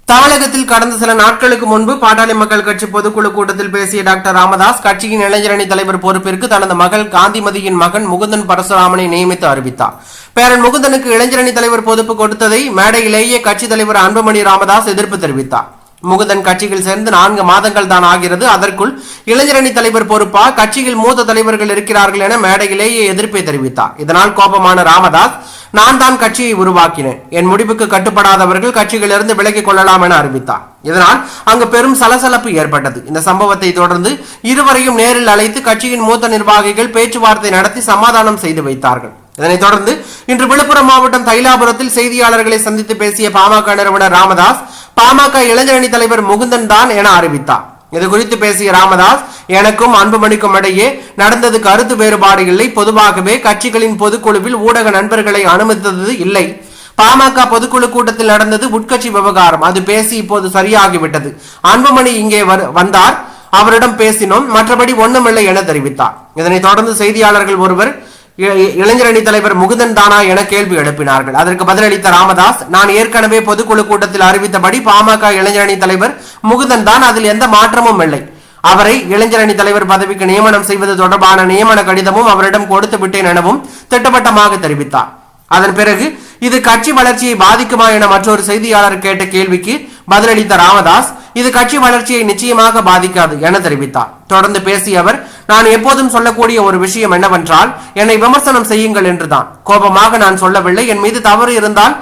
தமிழகத்தில் கடந்த சில நாட்களுக்கு முன்பு பாட்டாளி மக்கள் கட்சி பொதுக்குழு கூட்டத்தில் பேசிய டாக்டர் ராமதாஸ் கட்சியின் இளைஞரணி தலைவர் பொறுப்பிற்கு தனது மகள் காந்திமதியின் மகன் முகுந்தன் பரசுராமனை நியமித்து அறிவித்தார். பேரன் முகுந்தனுக்கு இளைஞரணி தலைவர் பொறுப்பு கொடுத்ததை மேடையிலேயே கட்சி தலைவர் அன்புமணி ராமதாஸ் எதிர்ப்பு தெரிவித்தார். முகுந்தன் கட்சியில் சேர்ந்து 4 மாதங்கள் தான் ஆகிறது, அதற்குள் இளைஞரணி தலைவர் பொறுப்பா, கட்சியில் மூத்த தலைவர்கள் இருக்கிறார்கள் என மேடையிலேயே எதிர்ப்பை தெரிவித்தார். இதனால் கோபமான ராமதாஸ், நான் தான் கட்சியை உருவாக்கினேன், என் முடிவுக்கு கட்டுப்படாதவர்கள் கட்சியிலிருந்து விலகிக் கொள்ளலாம் என அறிவித்தார். இதனால் அங்கு பெரும் சலசலப்பு ஏற்பட்டது. இந்த சம்பவத்தை தொடர்ந்து இருவரையும் நேரில் அழைத்து கட்சியின் மூத்த நிர்வாகிகள் பேச்சுவார்த்தை நடத்தி சமாதானம் செய்து வைத்தார்கள். இதனைத் தொடர்ந்து இன்று விழுப்புரம் மாவட்டம் தைலாபுரத்தில் செய்தியாளர்களை சந்தித்து பேசிய பாமக நிறுவனர் ராமதாஸ், பாமக இளைஞரணி தலைவர் முகுந்தன் தான் என அறிவித்தார். இது குறித்து பேசிய ராமதாஸ், எனக்கும் அன்புமணிக்கும் இடையே நடந்தது கருத்து வேறுபாடு இல்லை, பொதுவாகவே கட்சிகளின் பொதுக்குழுவில் ஊடக நண்பர்களை அனுமதித்தது இல்லை. பாமக பொதுக்குழு கூட்டத்தில் நடந்தது உட்கட்சி விவகாரம், அது பேசி இப்போது சரியாகிவிட்டது. அன்புமணி இங்கே வந்தார், அவரிடம் பேசினோம், மற்றபடி ஒண்ணுமில்லை என தெரிவித்தார். இதனைத் தொடர்ந்து செய்தியாளர்கள் ஒருவர் இளைஞரணி தலைவர் முகுந்தன் தானா என கேள்வி எழுப்பினார்கள். அதற்கு பதிலளித்த ராமதாஸ், நான் ஏற்கனவே பொதுக்குழு கூட்டத்தில் அறிவித்தபடி பாமக இளைஞரணி தலைவர் முகுந்தன் தான், அதில் எந்த மாற்றமும் இல்லை. அவரை இளைஞரணி தலைவர் பதவிக்கு நியமனம் செய்வது தொடர்பான நியமன கடிதமும் அவரிடம் கொடுத்து விட்டேன் எனவும் திட்டவட்டமாக தெரிவித்தார். அதன் பிறகு இது கட்சி வளர்ச்சியை பாதிக்குமா என மற்றொரு செய்தியாளர் கேட்ட கேள்விக்கு பதிலளித்த ராமதாஸ், இது கட்சி வளர்ச்சியை நிச்சயமாக பாதிக்காது என தெரிவித்தார். தொடர்ந்து பேசிய அவர், நான் எப்போதும் சொல்லக்கூடிய ஒரு விஷயம் என்னவென்றால், என்னை விமர்சனம் செய்யுங்கள் என்றுதான். கோபமாக நான் சொல்லவில்லை. என் மீது தவறு இருந்தால்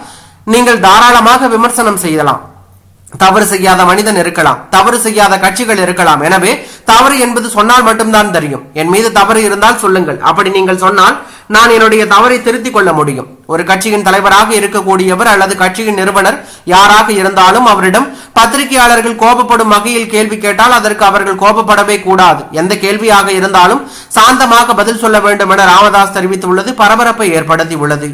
நீங்கள் தாராளமாக விமர்சனம் செய்யலாம். தவறு செய்யாத மனிதன் இருக்கலாம், தவறு செய்யாத கட்சிகள் இருக்கலாம். எனவே தவறு என்பது சொன்னால் மட்டும்தான் தெரியும். என் மீது தவறு இருந்தால் சொல்லுங்கள். அப்படி நீங்கள் சொன்னால் நான் என்னுடைய தவறை திருத்திக் கொள்ள முடியும். ஒரு கட்சியின் தலைவராக இருக்கக்கூடியவர் அல்லது கட்சியின் நிறுவனர் யாராக இருந்தாலும் அவரிடம் பத்திரிகையாளர்கள் கோபப்படும் வகையில் கேள்வி கேட்டால் அதற்கு அவர்கள் கோபப்படவே கூடாது. எந்த கேள்வியாக இருந்தாலும் சாந்தமாக பதில் சொல்ல வேண்டும் என ராமதாஸ் தெரிவித்துள்ளது பரபரப்பை ஏற்படுத்தியுள்ளது.